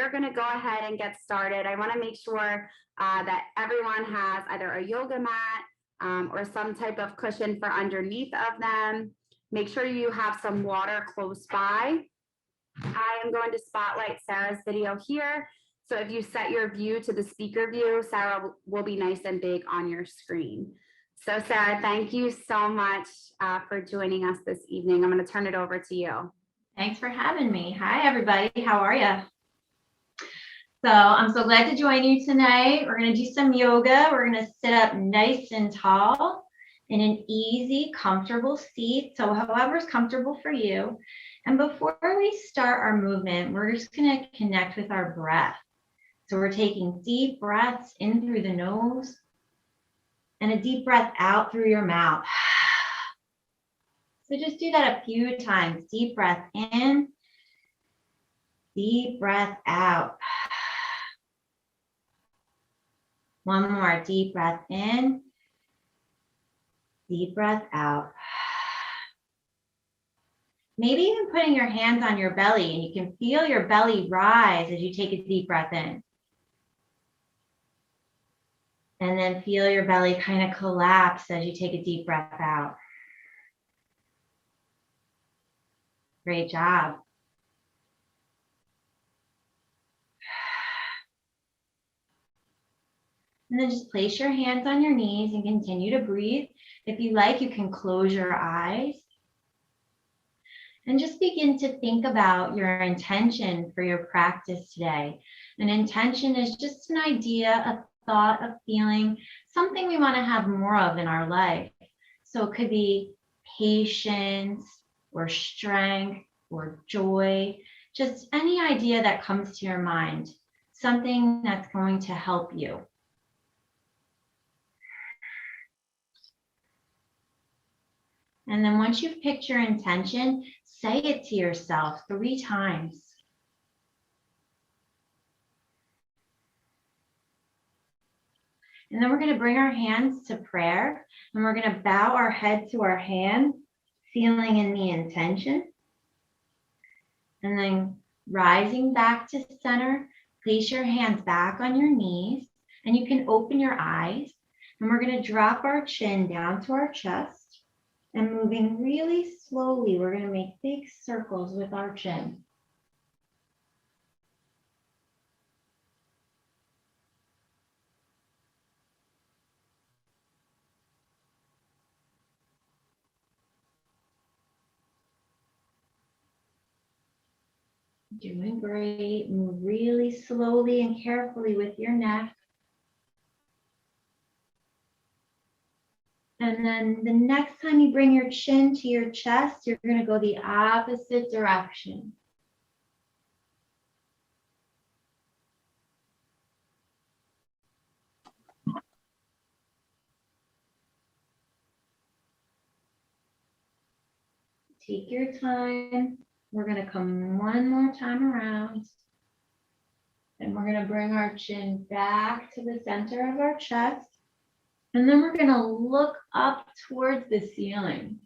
are going to go ahead and get started. I want to make sure that everyone has either a yoga mat or some type of cushion for underneath of them. Make sure you have some water close by. I am going to spotlight Sarah's video here. So if you set your view to the speaker view, Sarah will be nice and big on your screen. So Sarah, thank you so much for joining us this evening. I'm going to turn it over to you. Thanks for having me. Hi, everybody. How are you? So I'm so glad to join you tonight. We're going to do some yoga. We're going to sit up nice and tall in an easy, comfortable seat. So however's comfortable for you. And before we start our movement, we're just going to connect with our breath. So we're taking deep breaths in through the nose and a deep breath out through your mouth. So just do that a few times. Deep breath in, deep breath out. One more, deep breath in, deep breath out. Maybe even putting your hands on your belly, and you can feel your belly rise as you take a deep breath in. And then feel your belly kind of collapse as you take a deep breath out. Great job. And then just place your hands on your knees and continue to breathe. If you like, you can close your eyes. And just begin to think about your intention for your practice today. An intention is just an idea, a thought, a feeling, something we want to have more of in our life. So it could be patience or strength or joy, just any idea that comes to your mind, something that's going to help you. And then once you've picked your intention, say it to yourself 3 times. And then we're going to bring our hands to prayer, and we're going to bow our head to our hand, feeling in the intention. And then rising back to center, place your hands back on your knees, and you can open your eyes. And we're going to drop our chin down to our chest. And moving really slowly, we're going to make big circles with our chin. Doing great. Move really slowly and carefully with your neck. And then the next time you bring your chin to your chest, you're going to go the opposite direction. Take your time. We're going to come one more time around. And we're going to bring our chin back to the center of our chest. And then we're going to look up towards the ceiling.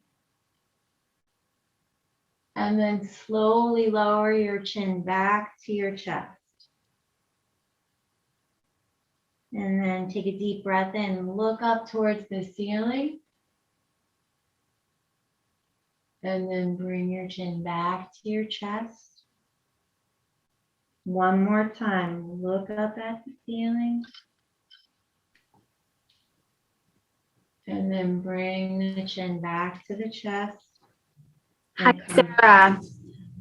And then slowly lower your chin back to your chest. And then take a deep breath in and look up towards the ceiling. And then bring your chin back to your chest. One more time, look up at the ceiling. And then bring the chin back to the chest. Hi, Sarah.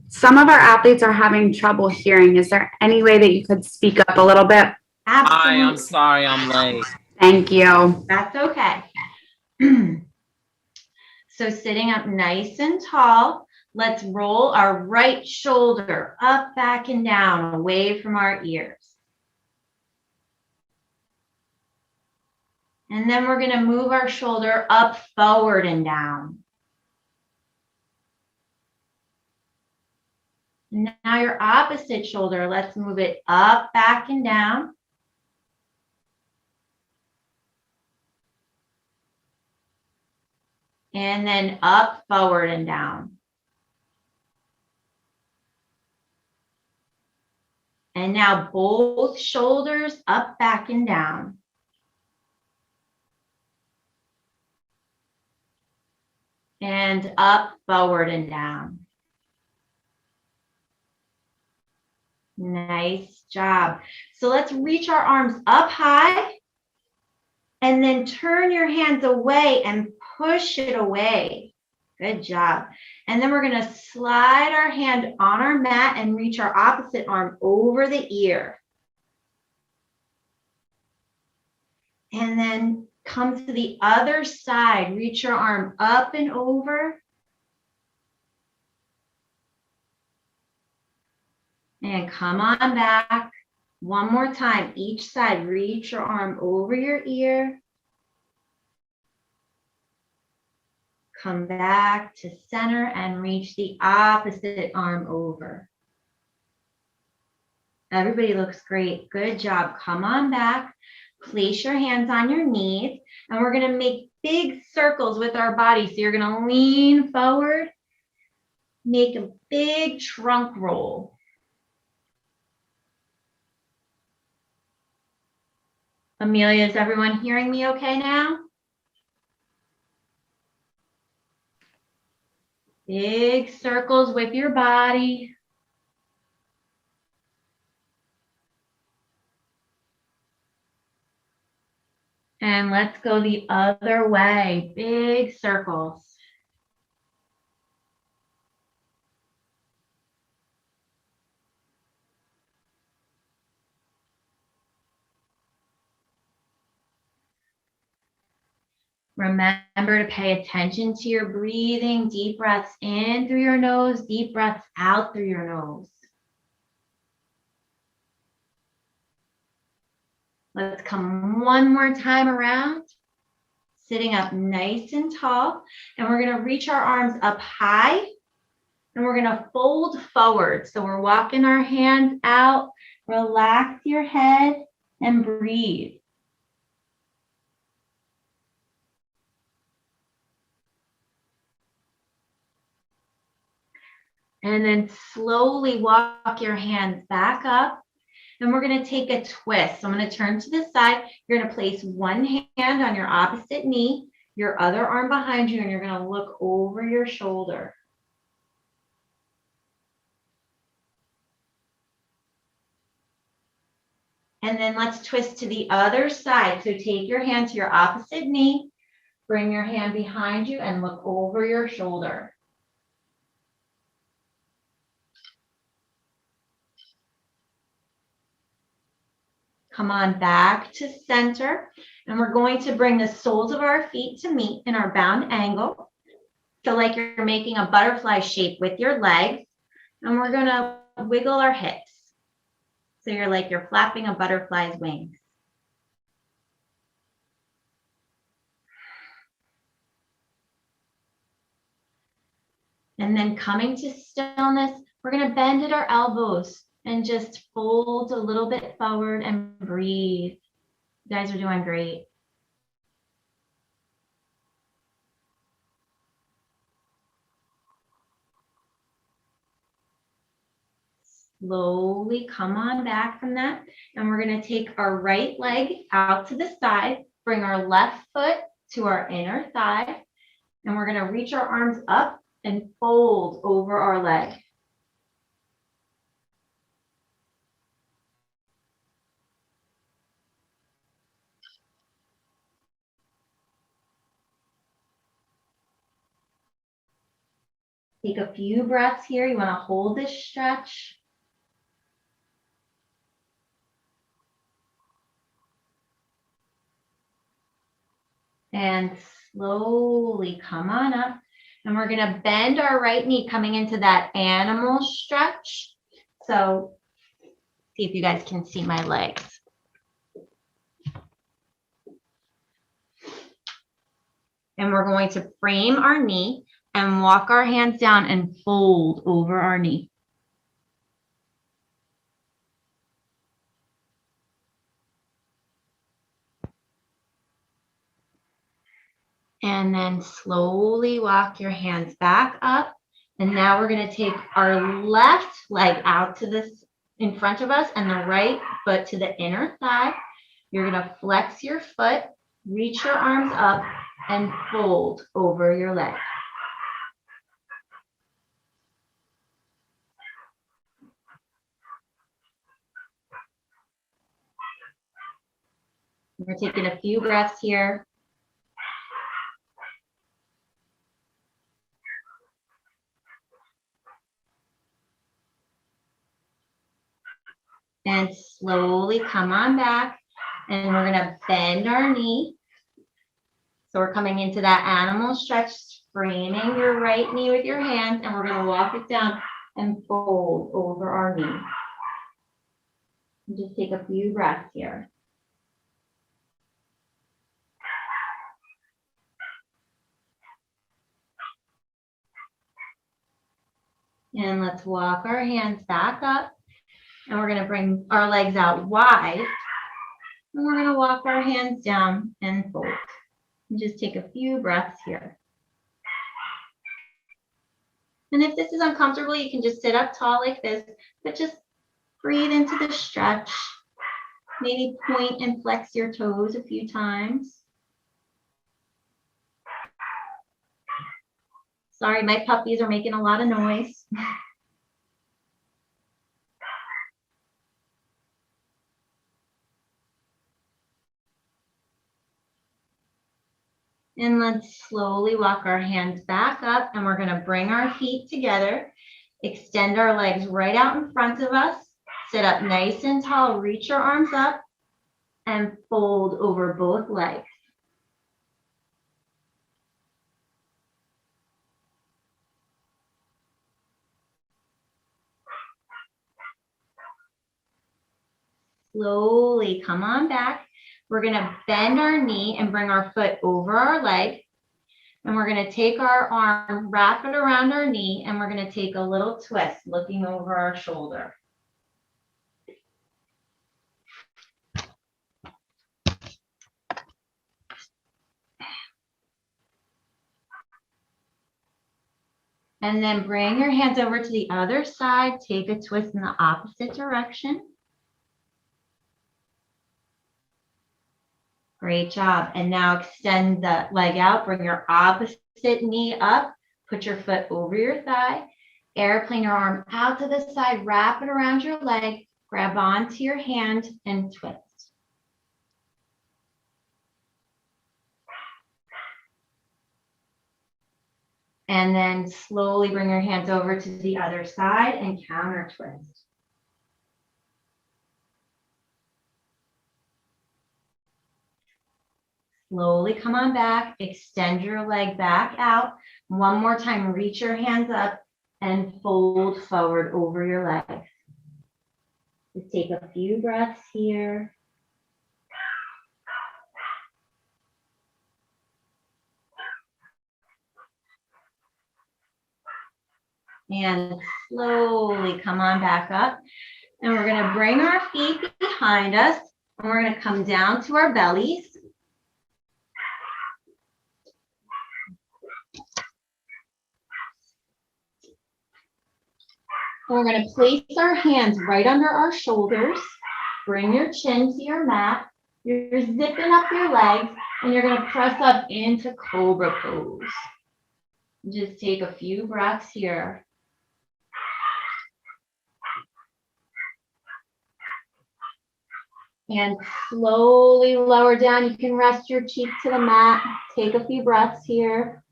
Some of our athletes are having trouble hearing. Is there any way that you could speak up a little bit? Absolutely. Hi, I'm sorry I'm late. Thank you. That's okay. So sitting up nice and tall, let's roll our right shoulder up, back, and down, away from our ears. And then we're going to move our shoulder up, forward, and down. Now your opposite shoulder, let's move it up, back, and down. And then up, forward, and down. And now both shoulders up, back, and down. And up, forward, and down. Nice job. So let's reach our arms up high and then turn your hands away and push it away. Good job. And then we're going to slide our hand on our mat and reach our opposite arm over the ear. And then come to the other side. Reach your arm up and over. And come on back. One more time. Each side, reach your arm over your ear. Come back to center and reach the opposite arm over. Everybody looks great. Good job. Come on back. Place your hands on your knees. And we're going to make big circles with our body. So you're going to lean forward. Make a big trunk roll. Amelia, is everyone hearing me okay now? Big circles with your body. And let's go the other way. Big circles. Remember to pay attention to your breathing. Deep breaths in through your nose, deep breaths out through your nose. Let's come one more time around, sitting up nice and tall. And we're going to reach our arms up high and we're going to fold forward. So we're walking our hands out. Relax your head and breathe. And then slowly walk your hands back up. And we're going to take a twist. So I'm going to turn to the side. You're going to place one hand on your opposite knee, your other arm behind you, and you're going to look over your shoulder. And then let's twist to the other side. So take your hand to your opposite knee, bring your hand behind you, and look over your shoulder. Come on back to center, and we're going to bring the soles of our feet to meet in our bound angle. So like you're making a butterfly shape with your legs, and we're going to wiggle our hips. So you're flapping a butterfly's wings. And then coming to stillness, we're going to bend at our elbows and just fold a little bit forward and breathe. You guys are doing great. Slowly come on back from that. And we're going to take our right leg out to the side, bring our left foot to our inner thigh, and we're going to reach our arms up and fold over our leg. Take a few breaths here. You want to hold this stretch. And slowly come on up. And we're going to bend our right knee coming into that animal stretch. So see if you guys can see my legs. And we're going to frame our knee and walk our hands down and fold over our knee. And then slowly walk your hands back up. And now we're going to take our left leg out to this in front of us and the right foot to the inner thigh. You're going to flex your foot, reach your arms up, and fold over your leg. We're taking a few breaths here. And slowly come on back. And we're going to bend our knee. So we're coming into that animal stretch, framing your right knee with your hands, and we're going to walk it down and fold over our knee. And just take a few breaths here. And let's walk our hands back up. And we're going to bring our legs out wide. And we're going to walk our hands down and fold. And just take a few breaths here. And if this is uncomfortable, you can just sit up tall like this, but just breathe into the stretch. Maybe point and flex your toes a few times. Sorry, my puppies are making a lot of noise. And let's slowly walk our hands back up, and we're going to bring our feet together, extend our legs right out in front of us, sit up nice and tall, reach your arms up, and fold over both legs. Slowly come on back. We're going to bend our knee and bring our foot over our leg. And we're going to take our arm, wrap it around our knee, and we're going to take a little twist, looking over our shoulder. And then bring your hands over to the other side. Take a twist in the opposite direction. Great job. And now extend the leg out. Bring your opposite knee up. Put your foot over your thigh. Airplane your arm out to the side. Wrap it around your leg. Grab onto your hand and twist. And then slowly bring your hands over to the other side and counter twist. Slowly come on back, extend your leg back out. One more time, reach your hands up and fold forward over your legs. Just take a few breaths here. And slowly come on back up. And we're going to bring our feet behind us. And we're going to come down to our bellies. We're going to place our hands right under our shoulders. Bring your chin to your mat. You're zipping up your legs, and you're going to press up into Cobra Pose. Just take a few breaths here. And slowly lower down. You can rest your cheek to the mat. Take a few breaths here.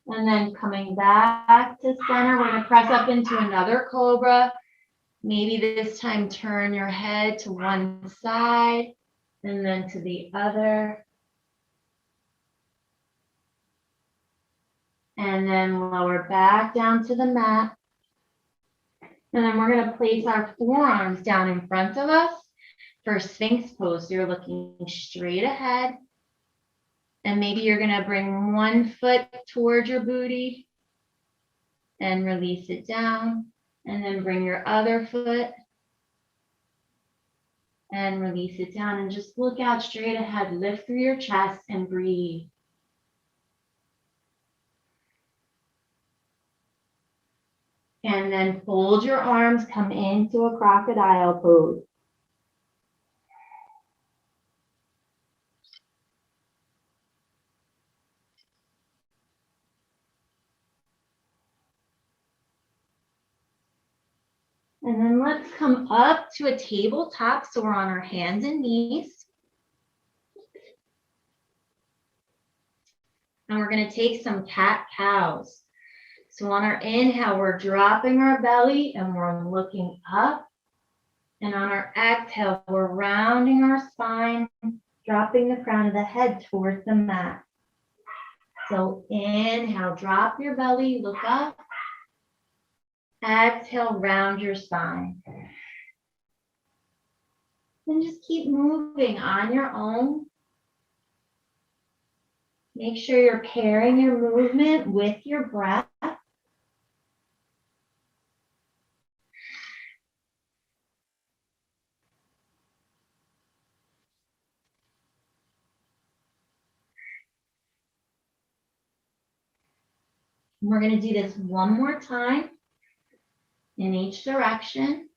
And then coming back to center, we're going to press up into another Cobra. Maybe this time turn your head to one side and then to the other. And then lower back down to the mat. And then we're going to place our forearms down in front of us for Sphinx pose. You're looking straight ahead. And maybe you're going to bring one foot towards your booty and release it down. And then bring your other foot and release it down. And just look out straight ahead. Lift through your chest and breathe. And then fold your arms, come into a crocodile pose. And then let's come up to a tabletop. So we're on our hands and knees. And we're going to take some cat-cows. So on our inhale, we're dropping our belly and we're looking up. And on our exhale, we're rounding our spine, dropping the crown of the head towards the mat. So inhale, drop your belly, look up. Exhale, round your spine. And just keep moving on your own. Make sure you're pairing your movement with your breath. We're going to do this one more time in each direction.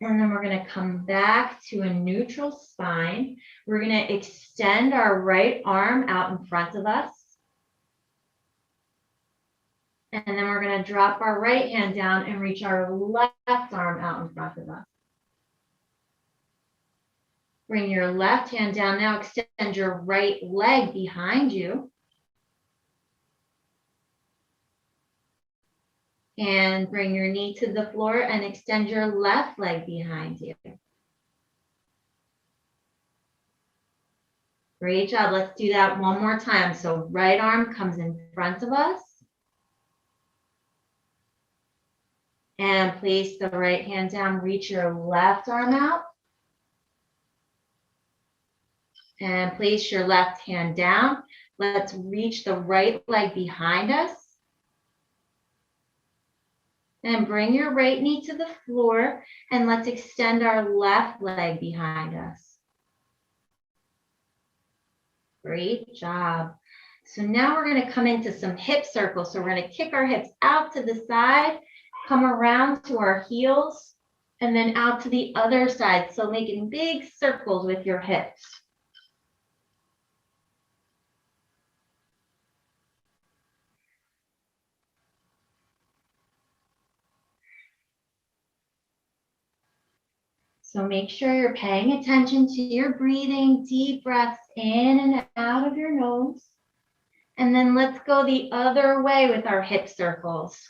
And then we're going to come back to a neutral spine. We're going to extend our right arm out in front of us. And then we're going to drop our right hand down and reach our left arm out in front of us. Bring your left hand down. Now extend your right leg behind you. And bring your knee to the floor and extend your left leg behind you. Great job. Let's do that one more time. So right arm comes in front of us. And place the right hand down. Reach your left arm out. And place your left hand down. Let's reach the right leg behind us. And bring your right knee to the floor. And let's extend our left leg behind us. Great job. So now we're going to come into some hip circles. So we're going to kick our hips out to the side, come around to our heels, and then out to the other side. So making big circles with your hips. So make sure you're paying attention to your breathing, deep breaths in and out of your nose. And then let's go the other way with our hip circles.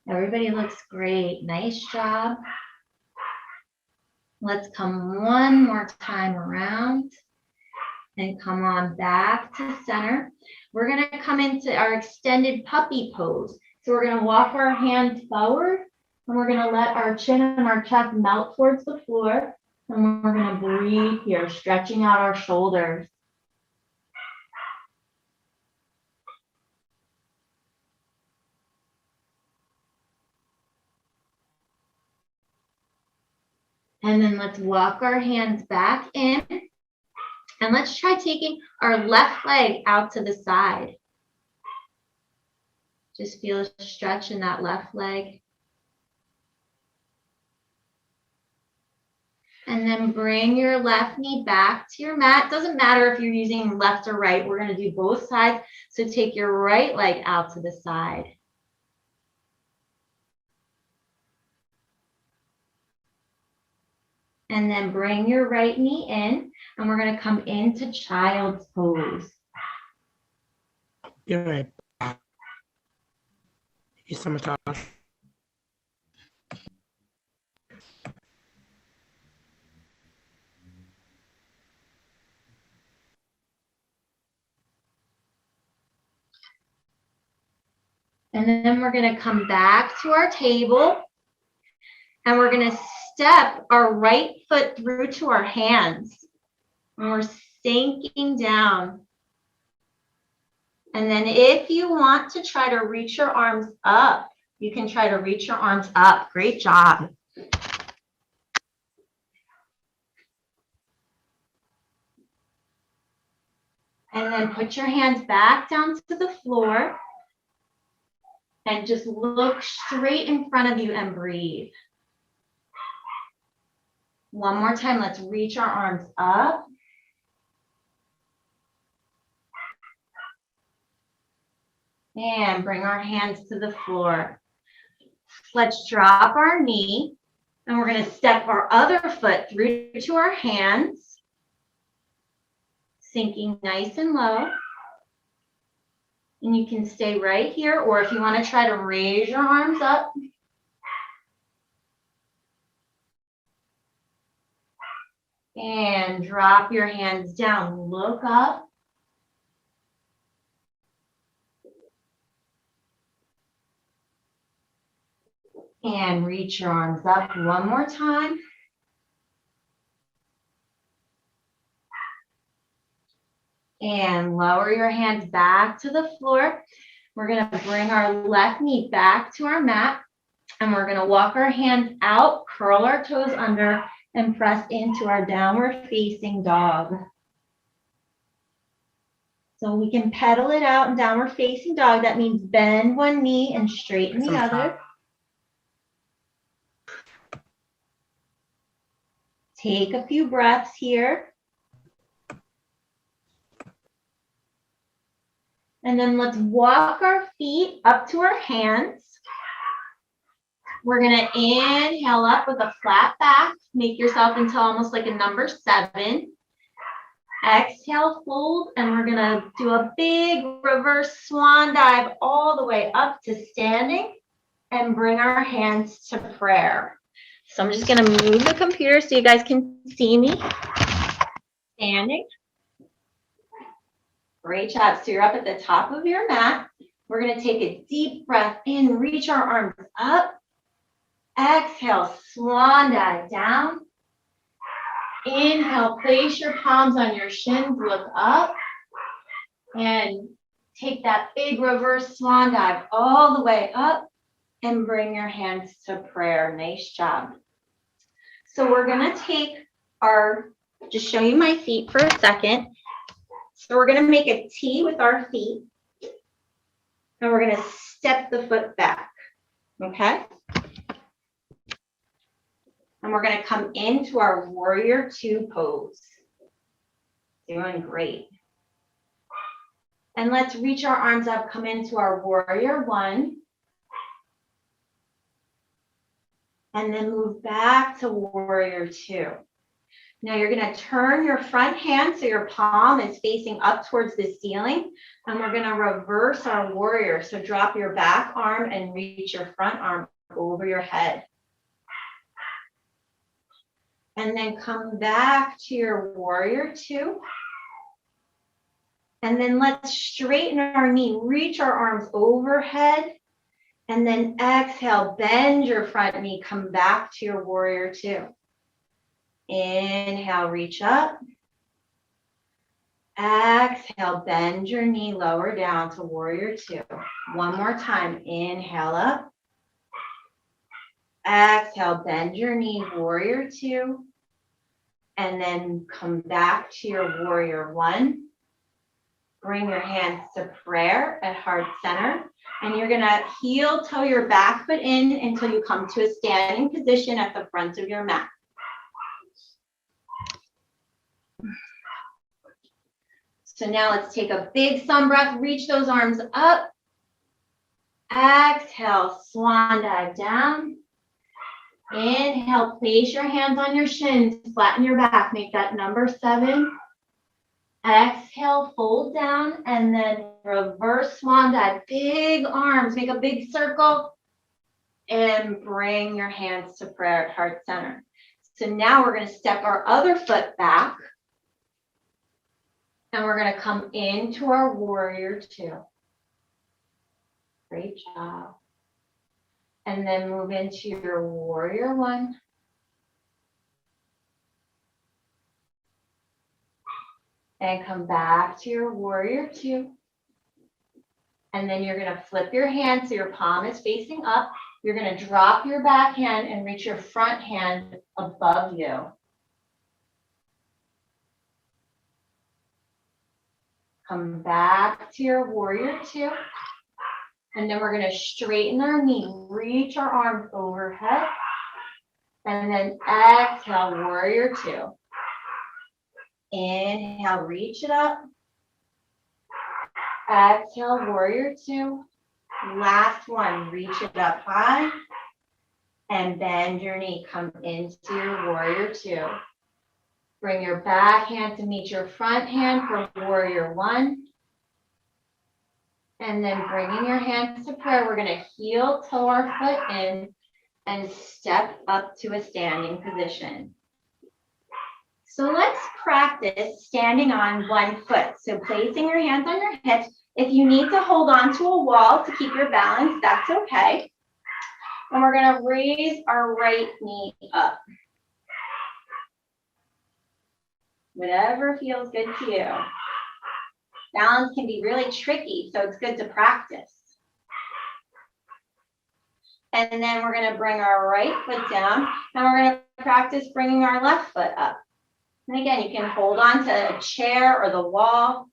Everybody looks great. Nice job. Let's come one more time around and come on back to center. We're going to come into our extended puppy pose. So we're going to walk our hands forward and we're going to let our chin and our chest melt towards the floor. And we're going to breathe here, stretching out our shoulders. And then let's walk our hands back in. And let's try taking our left leg out to the side. Just feel a stretch in that left leg. And then bring your left knee back to your mat. Doesn't matter if you're using left or right. We're going to do both sides. So take your right leg out to the side. And then bring your right knee in, and we're going to come into child's pose. Be right back. It's massage. And then we're going to come back to our table, and we're going to step our right foot through to our hands. And we're sinking down. And then if you want to try to reach your arms up, you can try to reach your arms up. Great job. And then put your hands back down to the floor and just look straight in front of you and breathe. One more time, let's reach our arms up. And bring our hands to the floor. Let's drop our knee, and we're going to step our other foot through to our hands, sinking nice and low. And you can stay right here, or if you want to try to raise your arms up. And drop your hands down, look up. And reach your arms up one more time. And lower your hands back to the floor. We're going to bring our left knee back to our mat. And we're going to walk our hands out, curl our toes under, and press into our downward facing dog. So we can pedal it out in downward facing dog. That means bend one knee and straighten the other. Take a few breaths here. And then let's walk our feet up to our hands. We're going to inhale up with a flat back. Make yourself into almost like a number 7. Exhale, fold, and we're going to do a big reverse swan dive all the way up to standing and bring our hands to prayer. So I'm just going to move the computer so you guys can see me. Standing. Great job. So you're up at the top of your mat. We're going to take a deep breath in, reach our arms up. Exhale, swan dive down. Inhale, place your palms on your shins, look up. And take that big reverse swan dive all the way up and bring your hands to prayer. Nice job. So we're going to take just show you my feet for a second. So we're going to make a T with our feet. And we're going to step the foot back. Okay? And we're going to come into our warrior 2 pose. Doing great. And let's reach our arms up, come into our warrior 1. And then move back to warrior 2. Now you're going to turn your front hand so your palm is facing up towards the ceiling. And we're going to reverse our warrior. So drop your back arm and reach your front arm over your head. And then come back to your warrior 2. And then let's straighten our knee, reach our arms overhead. And then exhale, bend your front knee, come back to your warrior 2. Inhale, reach up. Exhale, bend your knee, lower down to warrior 2. One more time, inhale up. Exhale, bend your knee, warrior 2. And then come back to your warrior 1. Bring your hands to prayer at heart center. And you're going to heel toe your back foot in until you come to a standing position at the front of your mat. So now let's take a big sun breath, reach those arms up. Exhale, swan dive down. Inhale, place your hands on your shins, flatten your back, make that number 7. Exhale, fold down, and then reverse swan dive. Big arms, make a big circle, and bring your hands to prayer at heart center. So now we're going to step our other foot back, and we're going to come into our warrior 2. Great job. And then move into your warrior 1. And come back to your warrior 2. And then you're going to flip your hand so your palm is facing up. You're going to drop your back hand and reach your front hand above you. Come back to your warrior two. And then we're going to straighten our knee, reach our arms overhead. And then exhale, warrior two. Inhale, reach it up. Exhale, warrior two. Last one, reach it up high. And bend your knee, come into your warrior two. Bring your back hand to meet your front hand for warrior one. And then bringing your hands to prayer, we're going to heel toe our foot in and step up to a standing position. So let's practice standing on one foot. So placing your hands on your hips. If you need to hold on to a wall to keep your balance, that's okay. And we're going to raise our right knee up. Whatever feels good to you. Balance can be really tricky, so it's good to practice. And then we're going to bring our right foot down, and we're going to practice bringing our left foot up. And again, you can hold on to a chair or the wall.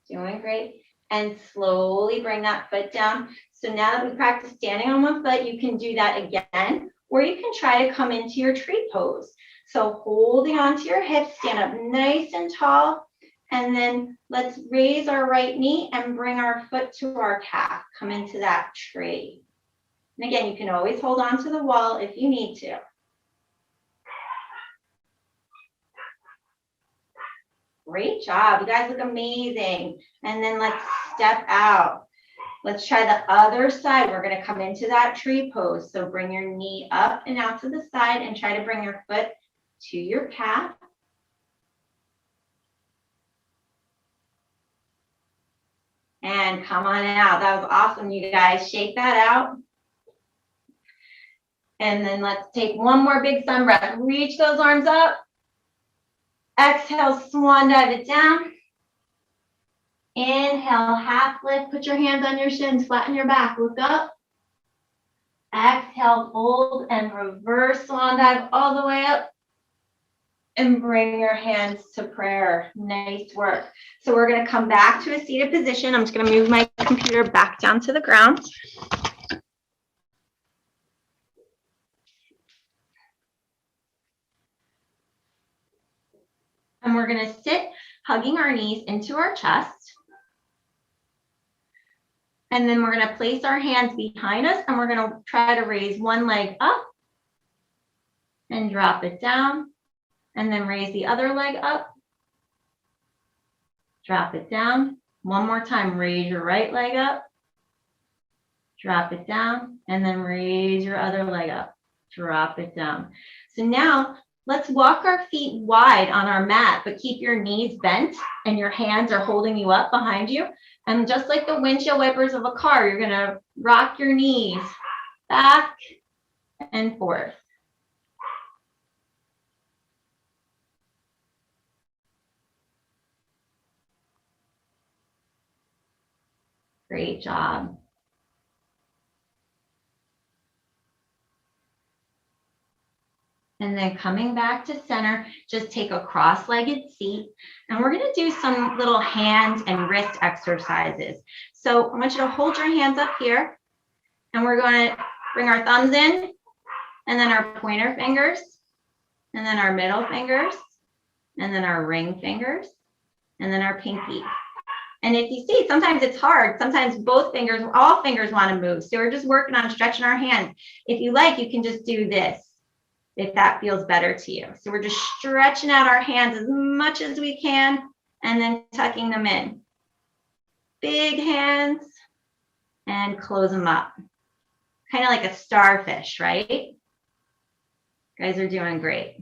Doing great. And slowly bring that foot down. So now that we practice standing on one foot, you can do that again, or you can try to come into your tree pose. So holding onto your hips, stand up nice and tall. And then let's raise our right knee and bring our foot to our calf. Come into that tree. And again, you can always hold on to the wall if you need to. Great job. You guys look amazing. And then let's step out. Let's try the other side. We're going to come into that tree pose. So bring your knee up and out to the side and try to bring your foot to your calf. And come on out. That was awesome, you guys. Shake that out. And then let's take one more big sun breath. Reach those arms up. Exhale, swan dive it down. Inhale, half lift. Put your hands on your shins, flatten your back. Look up. Exhale, fold and reverse swan dive all the way up. And bring your hands to prayer. Nice work. So we're going to come back to a seated position. I'm just going to move my computer back down to the ground. And we're going to sit, hugging our knees into our chest. And then we're going to place our hands behind us, and we're going to try to raise one leg up and drop it down. And then raise the other leg up. Drop it down. One more time, raise your right leg up. Drop it down. And then raise your other leg up. Drop it down. So now let's walk our feet wide on our mat, but keep your knees bent and your hands are holding you up behind you. And just like the windshield wipers of a car, you're going to rock your knees back and forth. Great job. And then coming back to center, just take a cross-legged seat. And we're going to do some little hand and wrist exercises. So I want you to hold your hands up here. And we're going to bring our thumbs in, and then our pointer fingers, and then our middle fingers, and then our ring fingers, and then our pinky. And if you see, sometimes it's hard. Sometimes both fingers, all fingers want to move. So we're just working on stretching our hands. If you like, you can just do this, if that feels better to you. So we're just stretching out our hands as much as we can, and then tucking them in. Big hands, and close them up. Kind of like a starfish, right? You guys are doing great.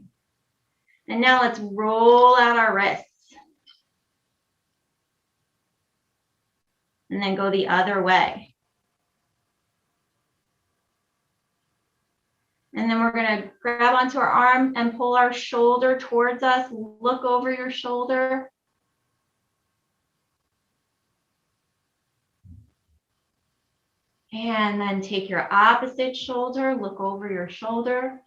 And now let's roll out our wrists. And then go the other way. And then we're going to grab onto our arm and pull our shoulder towards us. Look over your shoulder. And then take your opposite shoulder, look over your shoulder.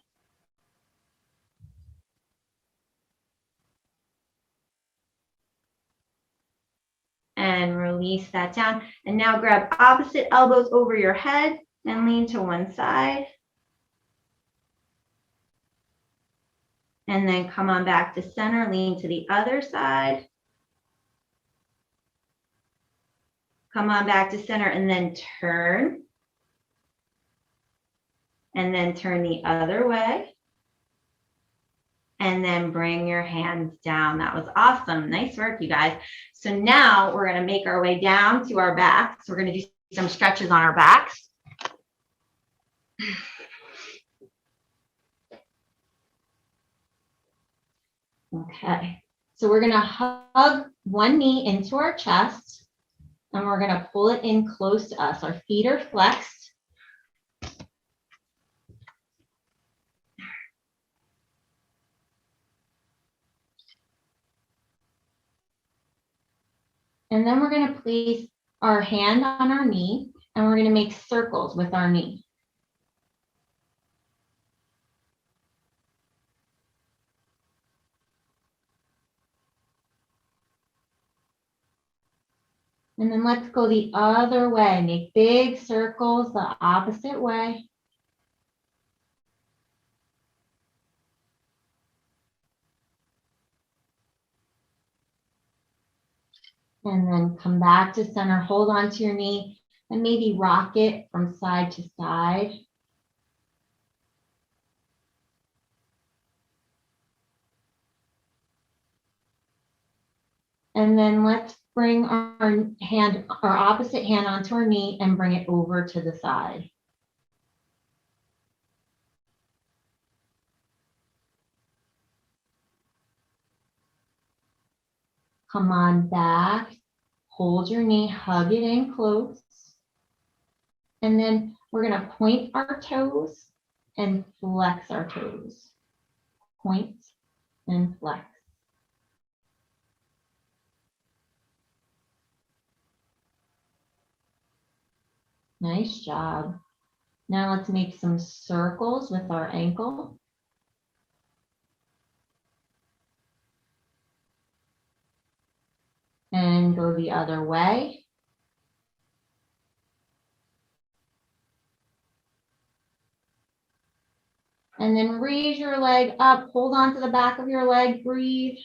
and release that down. And now grab opposite elbows over your head and lean to one side. And then come on back to center, lean to the other side. Come on back to center and then turn. And then turn the other way. And then bring your hands down. That was awesome. Nice work, you guys. So now we're going to make our way down to our backs. We're going to do some stretches on our backs. Okay. So we're going to hug one knee into our chest, and we're going to pull it in close to us. Our feet are flexed. And then we're going to place our hand on our knee, and we're going to make circles with our knee. And then let's go the other way. Make big circles the opposite way. And then come back to center, hold on to your knee, and maybe rock it from side to side. And then let's bring our opposite hand onto our knee and bring it over to the side. Come on back, hold your knee, hug it in close. And then we're going to point our toes and flex our toes. Point and flex. Nice job. Now let's make some circles with our ankle. And go the other way. And then raise your leg up, hold on to the back of your leg, breathe.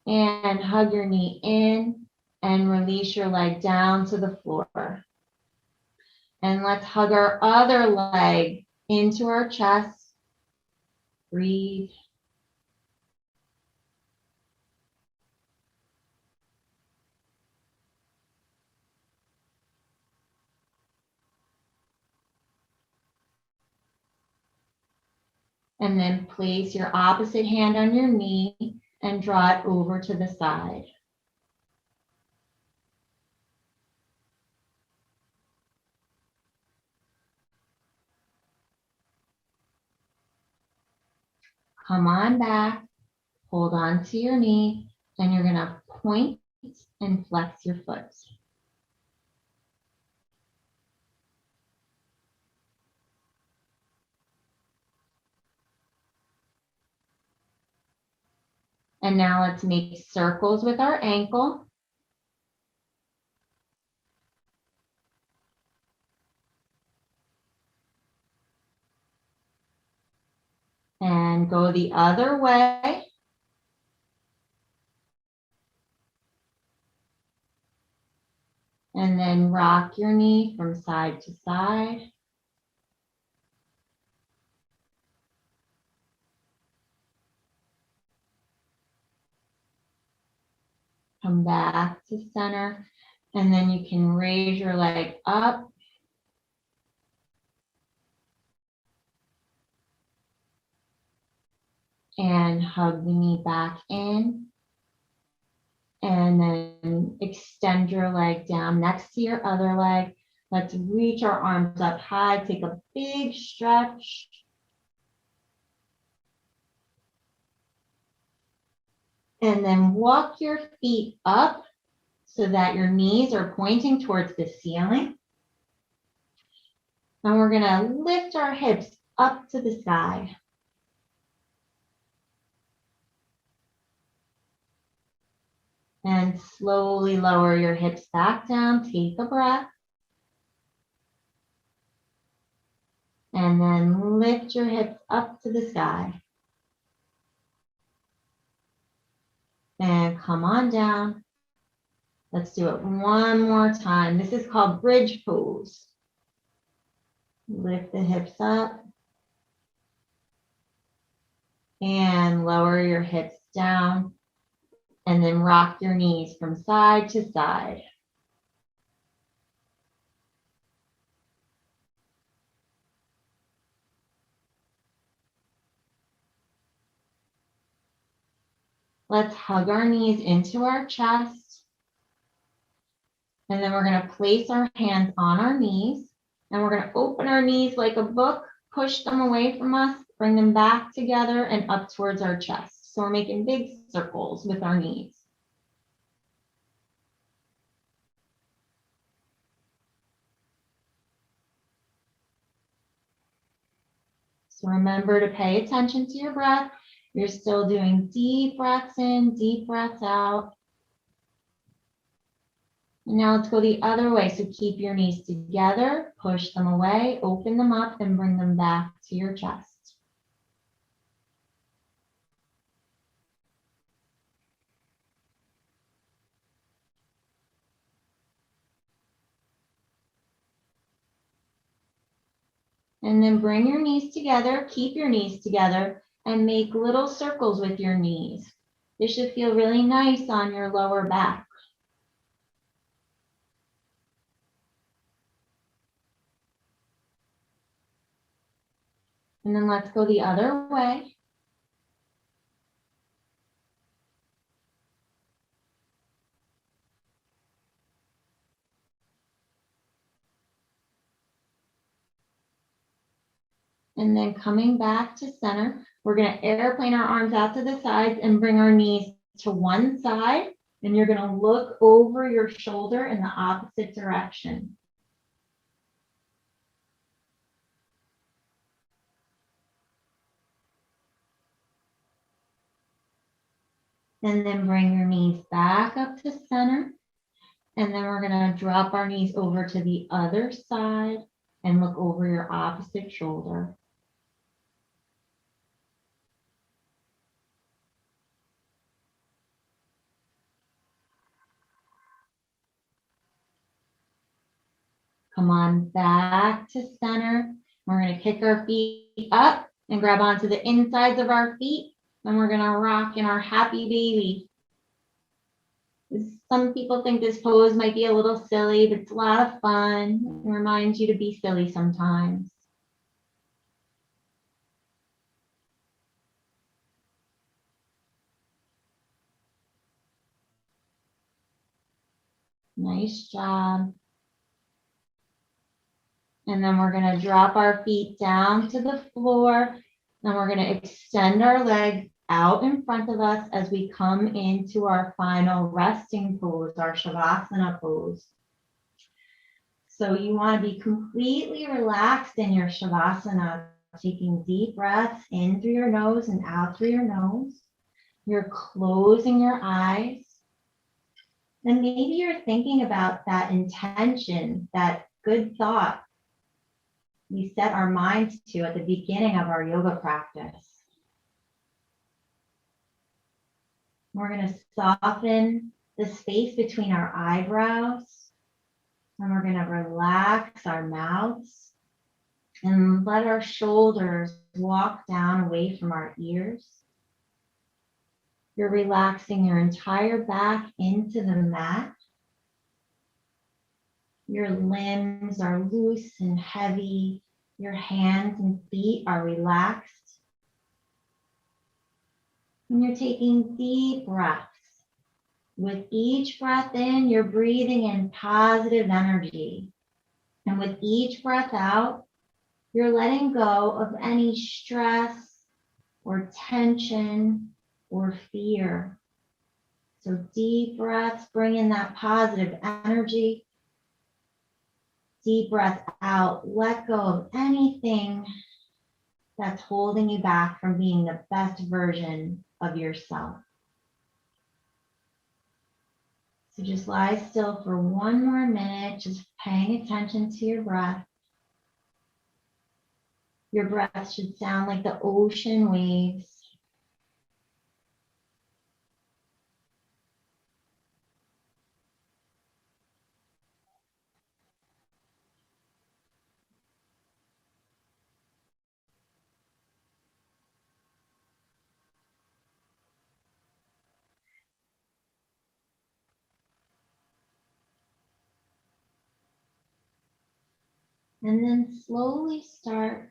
And hug your knee in and release your leg down to the floor. And let's hug our other leg into our chest. Breathe. And then place your opposite hand on your knee and draw it over to the side. Come on back, hold on to your knee, and you're going to point and flex your foot. And now let's make circles with our ankle. And go the other way. And then rock your knee from side to side. Come back to center, and then you can raise your leg up. And hug the knee back in. And then extend your leg down next to your other leg. Let's reach our arms up high, take a big stretch. And then walk your feet up so that your knees are pointing towards the ceiling. And we're going to lift our hips up to the sky. And slowly lower your hips back down. Take a breath. And then lift your hips up to the sky. And come on down. Let's do it one more time. This is called bridge pose. Lift the hips up. And lower your hips down. And then rock your knees from side to side. Let's hug our knees into our chest. And then we're going to place our hands on our knees. And we're going to open our knees like a book, push them away from us, bring them back together and up towards our chest. So we're making big circles with our knees. So remember to pay attention to your breath. You're still doing deep breaths in, deep breaths out. And now let's go the other way. So keep your knees together, push them away, open them up, and bring them back to your chest. And then bring your knees together, keep your knees together, and make little circles with your knees. This should feel really nice on your lower back. And then let's go the other way. And then coming back to center, we're going to airplane our arms out to the sides and bring our knees to one side. And you're going to look over your shoulder in the opposite direction. And then bring your knees back up to center. And then we're going to drop our knees over to the other side and look over your opposite shoulder. Come on back to center. We're going to kick our feet up and grab onto the insides of our feet. And we're going to rock in our happy baby. Some people think this pose might be a little silly, but it's a lot of fun. It reminds you to be silly sometimes. Nice job. And then we're going to drop our feet down to the floor. And we're going to extend our legs out in front of us as we come into our final resting pose, our Shavasana pose. So you want to be completely relaxed in your Shavasana, taking deep breaths in through your nose and out through your nose. You're closing your eyes. And maybe you're thinking about that intention, that good thought we set our minds to at the beginning of our yoga practice. We're going to soften the space between our eyebrows. And we're going to relax our mouths and let our shoulders walk down away from our ears. You're relaxing your entire back into the mat. Your limbs are loose and heavy. Your hands and feet are relaxed. And you're taking deep breaths. With each breath in, you're breathing in positive energy. And with each breath out, you're letting go of any stress or tension or fear. So deep breaths, bring in that positive energy. Deep breath out, let go of anything that's holding you back from being the best version of yourself. So just lie still for 1 more minute, just paying attention to your breath. Your breath should sound like the ocean waves. And then slowly start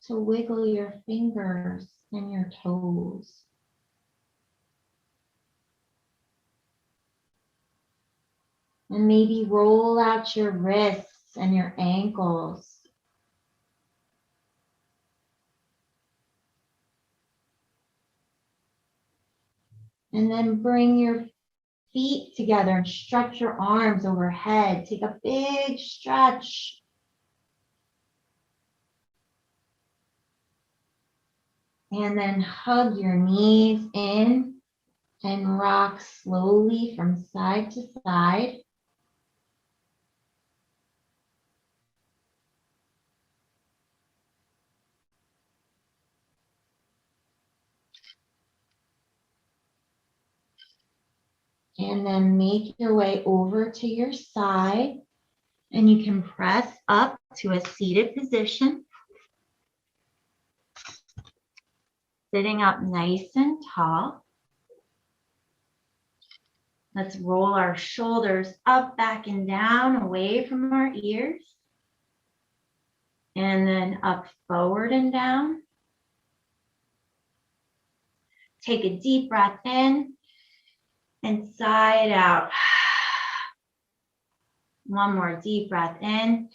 to wiggle your fingers and your toes. And maybe roll out your wrists and your ankles. And then bring your feet together and stretch your arms overhead. Take a big stretch. And then hug your knees in and rock slowly from side to side. And then make your way over to your side. And you can press up to a seated position. Sitting up nice and tall. Let's roll our shoulders up, back, and down, away from our ears. And then up, forward, and down. Take a deep breath in and sigh it out. One more deep breath in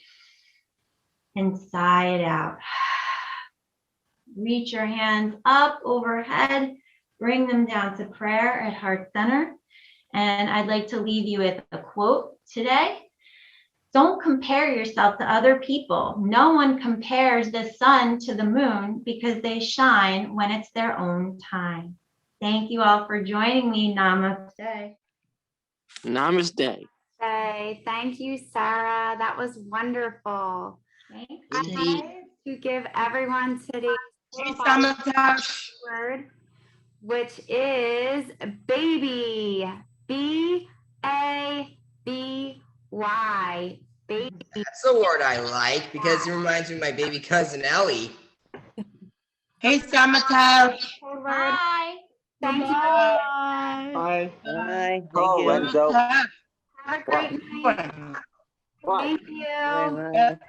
and sigh it out. Reach your hands up overhead, bring them down to prayer at heart center. And I'd like to leave you with a quote today. Don't compare yourself to other people. No one compares the sun to the moon because they shine when it's their own time. Thank you all for joining me. Namaste. Namaste. Okay, thank you, Sarah. That was wonderful. Thanks. I'd like to give everyone today's word, which is baby. B-A-B-Y. Baby. That's a word I like because it reminds me of my baby cousin Ellie. Hey, Summertime. Bye. Thank you. Bye. Bye. Oh, Thank you. Have a great night. Bye. Thank you. Bye-bye.